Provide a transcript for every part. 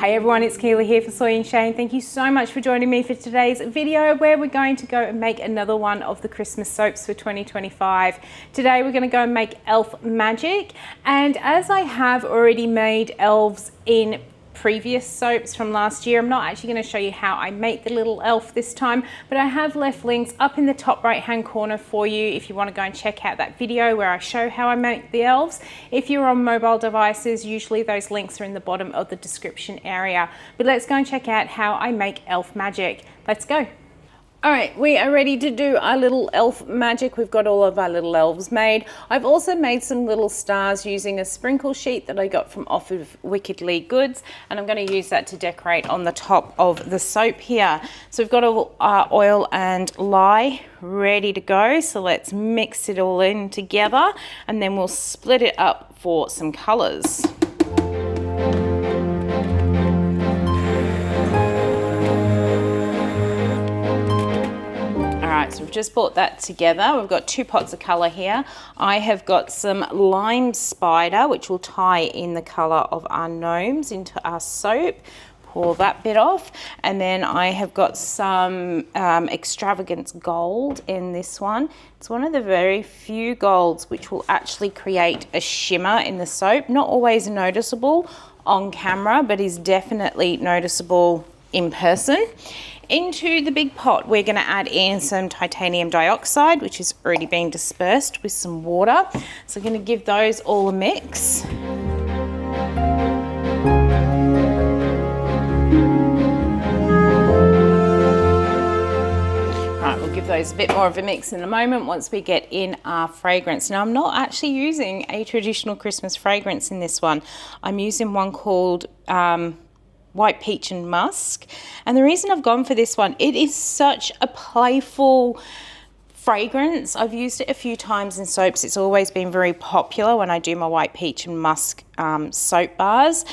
Hey everyone, it's Keeley here for Soy and Shea, and thank you so much for joining me for today's video where we're going to go and make another one of the Christmas soaps for 2025. Today we're going to go and make elf magic, and as I have already made elves in previous soaps from last year, I'm not actually going to show you how I make the little elf this time, but I have left links up in the top right hand corner for you if you want to go and check out that video where I show how I make the elves. If you're on mobile devices, usually those links are in the bottom of the description area. But let's go and check out how I make elf magic. Let's go. All right, we are ready to do our little elf magic. We've got all of our little elves made. I've also made some little stars using a sprinkle sheet that I got from off of Wickedly Goods, and I'm going to use that to decorate on the top of the soap here. So we've got all our oil and lye ready to go. So let's mix it all in together, and then we'll split it up for some colors. So we've just brought that together. We've got 2 pots of colour here. I have got some lime spider, which will tie in the colour of our gnomes into our soap. Pour that bit off. And then I have got some extravagance gold in this one. It's one of the very few golds which will actually create a shimmer in the soap. Not always noticeable on camera, but is definitely noticeable in person. Into the big pot, we're going to add in some titanium dioxide, which is already being dispersed with some water. So I'm going to give those all a mix. Right, we'll give those a bit more of a mix in a moment once we get in our fragrance. Now, I'm not actually using a traditional Christmas fragrance in this one. I'm using one called White Peach and Musk, and the reason I've gone for this one, it is such a playful fragrance. I've used it a few times in soaps. It's always been very popular when I do my White Peach and Musk soap bars,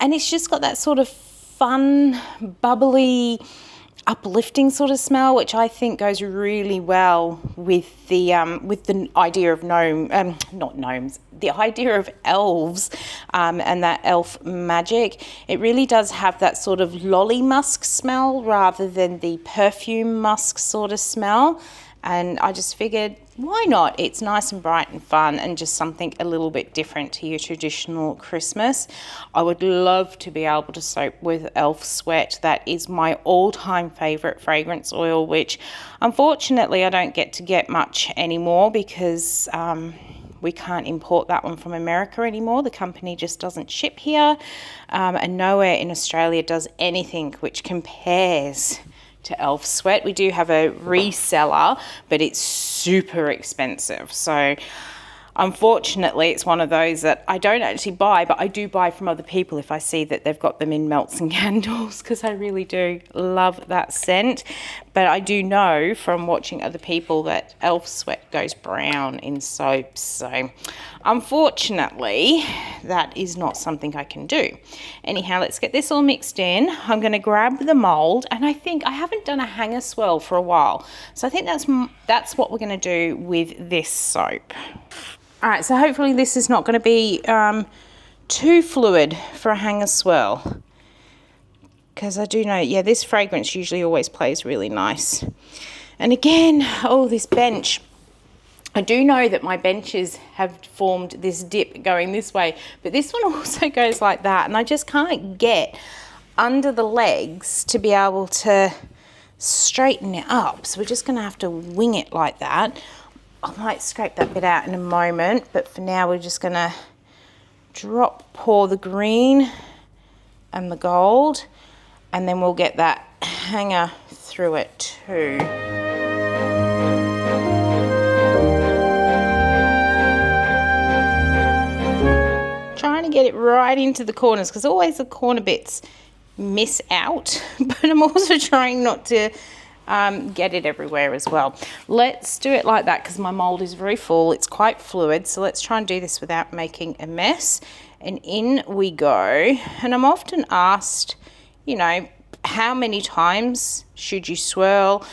and it's just got that sort of fun, bubbly, uplifting sort of smell, which I think goes really well with the idea of not gnomes, the idea of elves, and that elf magic. It really does have that sort of lolly musk smell rather than the perfume musk sort of smell. And I just figured, why not? It's nice and bright and fun and just something a little bit different to your traditional Christmas. I would love to be able to soap with Elf Sweat. That is my all-time favorite fragrance oil, which unfortunately I don't get much anymore because we can't import that one from America anymore. The company just doesn't ship here, and nowhere in Australia does anything which compares to Elf Sweat. We do have a reseller, but it's super expensive. So unfortunately, it's one of those that I don't actually buy, but I do buy from other people if I see that they've got them in melts and candles, because I really do love that scent. But I do know from watching other people that Elf Sweat goes brown in soaps. So unfortunately, that is not something I can do. Anyhow, let's get this all mixed in. I'm going to grab the mold, and I think I haven't done a hanger swirl for a while. So I think that's what we're going to do with this soap. All right, so hopefully this is not going to be too fluid for a hanger swirl, because I do know, yeah, this fragrance usually always plays really nice. And again, oh, this bench. I do know that my benches have formed this dip going this way, but this one also goes like that, and I just can't get under the legs to be able to straighten it up. So we're just going to have to wing it like that. I might scrape that bit out in a moment, but for now we're just going to pour the green and the gold, and then we'll get that hanger through it too. Trying to get it right into the corners, because always the corner bits miss out, but I'm also trying not to get it everywhere as well. Let's do it like that because my mold is very full. It's quite fluid, so let's try and do this without making a mess. And in we go. And I'm often asked, you know, how many times should you swirl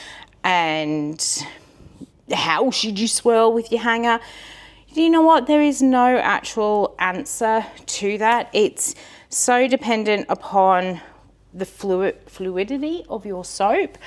and how should you swirl with your hanger? You know what? There is no actual answer to that. It's so dependent upon the fluidity of your soap.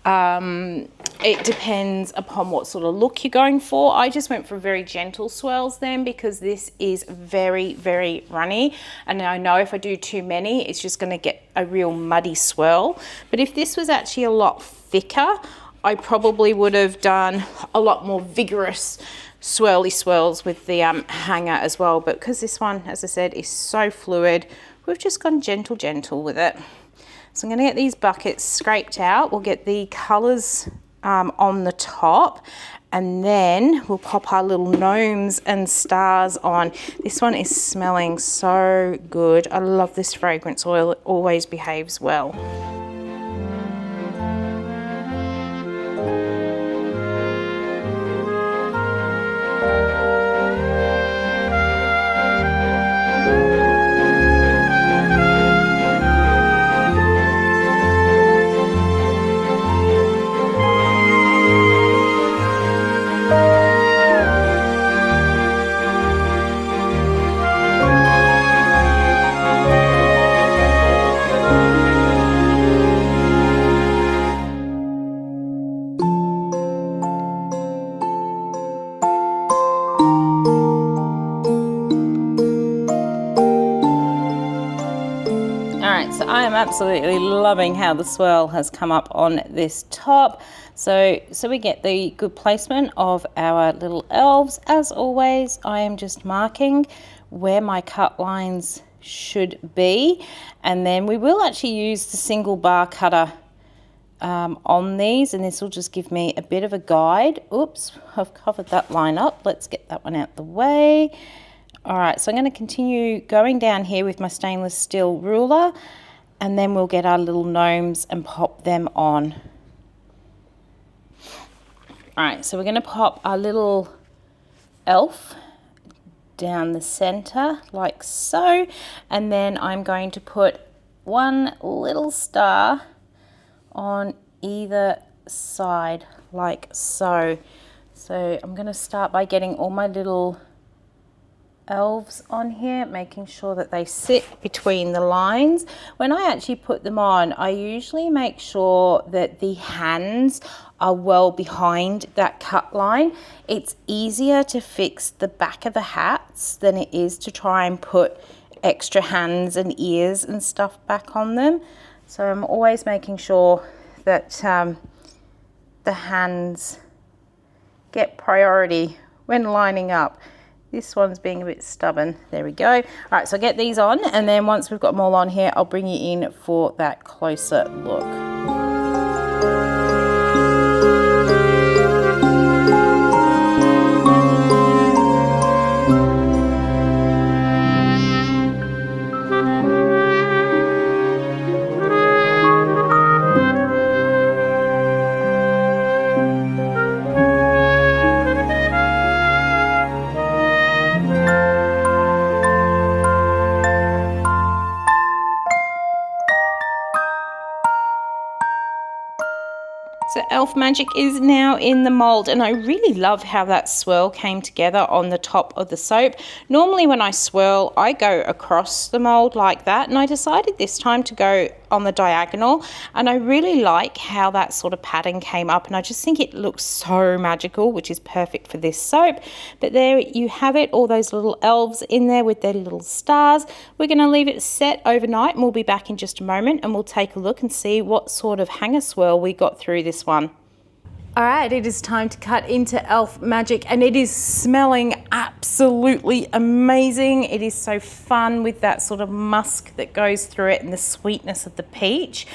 It depends upon what sort of look you're going for. I just went for very gentle swirls then, because this is very, very runny, and I know if I do too many it's just going to get a real muddy swirl. But if this was actually a lot thicker, I probably would have done a lot more vigorous swirly swirls with the hanger as well. But because this one, as I said, is so fluid, we've just gone gentle with it. So I'm going to get these buckets scraped out. We'll get the colours on the top, and then we'll pop our little gnomes and stars on. This one is smelling so good. I love this fragrance oil. It always behaves well. So I am absolutely loving how the swirl has come up on this top. So we get the good placement of our little elves. As always, I am just marking where my cut lines should be, and then we will actually use the single bar cutter on these, and this will just give me a bit of a guide. Oops, I've covered that line up. Let's get that one out the way. All right, so I'm going to continue going down here with my stainless steel ruler, and then we'll get our little gnomes and pop them on. All right, so we're going to pop our little elf down the center like so, and then I'm going to put one little star on either side like so. So I'm going to start by getting all my little elves on here, making sure that they sit between the lines. When I actually put them on, I usually make sure that the hands are well behind that cut line. It's easier to fix the back of the hats than it is to try and put extra hands and ears and stuff back on them. So I'm always making sure that the hands get priority when lining up. This one's being a bit stubborn. There we go. All right, so get these on, and then once we've got them all on here, I'll bring you in for that closer look. So Elf Magic is now in the mold, and I really love how that swirl came together on the top of the soap. Normally when I swirl, I go across the mold like that, and I decided this time to go on the diagonal, and I really like how that sort of pattern came up, and I just think it looks so magical, which is perfect for this soap. But there you have it, all those little elves in there with their little stars. We're going to leave it set overnight, and we'll be back in just a moment, and we'll take a look and see what sort of hanger swirl we got through this one. All right, it is time to cut into Elf Magic, and it is smelling absolutely amazing. It is so fun with that sort of musk that goes through it and the sweetness of the peach.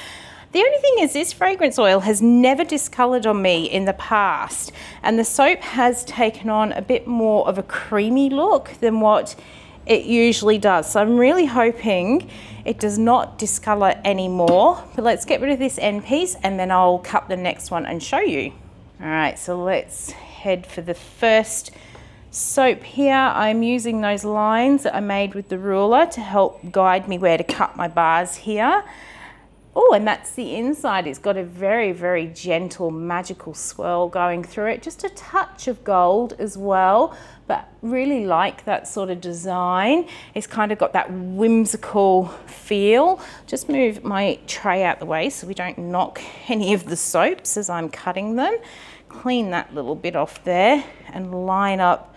The only thing is this fragrance oil has never discolored on me in the past, and the soap has taken on a bit more of a creamy look than what it usually does. So I'm really hoping it does not discolor anymore. But let's get rid of this end piece, and then I'll cut the next one and show you. All right, so let's head for the first soap here. I'm using those lines that I made with the ruler to help guide me where to cut my bars here. Oh, and that's the inside. It's got a very, very gentle, magical swirl going through it. Just a touch of gold as well, but really like that sort of design. It's kind of got that whimsical feel. Just move my tray out the way so we don't knock any of the soaps as I'm cutting them. Clean that little bit off there and line up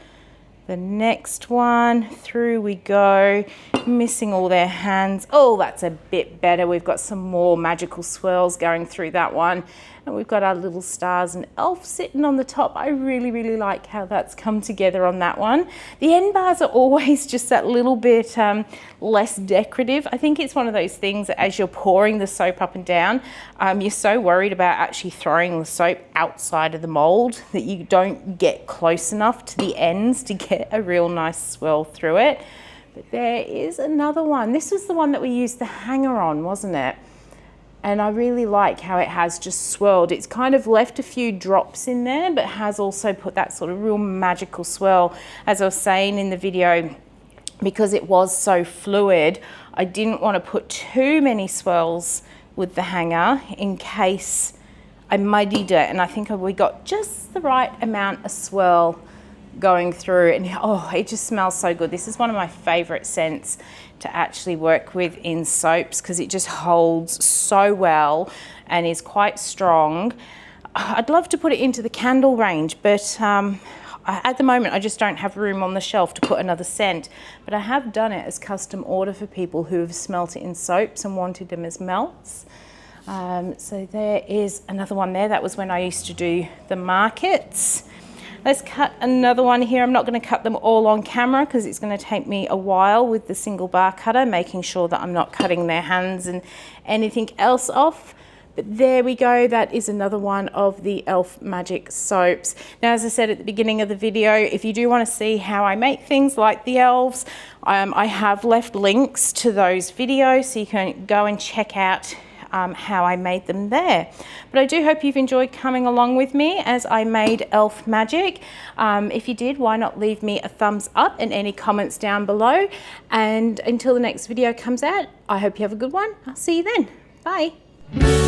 the next one. Through we go, missing all their hands. Oh, that's a bit better. We've got some more magical swirls going through that one. And we've got our little stars and elf sitting on the top. I really, really like how that's come together on that one. The end bars are always just that little bit less decorative. I think it's one of those things that as you're pouring the soap up and down, you're so worried about actually throwing the soap outside of the mold that you don't get close enough to the ends to get a real nice swirl through it. But there is another one. This was the one that we used the hanger on, wasn't it? And I really like how it has just swirled. It's kind of left a few drops in there, but has also put that sort of real magical swirl. As I was saying in the video, because it was so fluid, I didn't want to put too many swirls with the hanger in case I muddied it. And I think we got just the right amount of swirl going through, and oh, it just smells so good. This is one of my favorite scents to actually work with in soaps because it just holds so well and is quite strong. I'd love to put it into the candle range, but at the moment I just don't have room on the shelf to put another scent, but I have done it as custom order for people who have smelt it in soaps and wanted them as melts. So there is another one there. That was when I used to do the markets. Let's cut another one here. I'm not going to cut them all on camera because it's going to take me a while with the single bar cutter, making sure that I'm not cutting their hands and anything else off. But there we go. That is another one of the Elf Magic soaps. Now, as I said at the beginning of the video, if you do want to see how I make things like the elves, I have left links to those videos so you can go and check out how I made them there. But I do hope you've enjoyed coming along with me as I made Elf Magic. If you did, why not leave me a thumbs up and any comments down below. And until the next video comes out, I hope you have a good one. I'll see you then. Bye.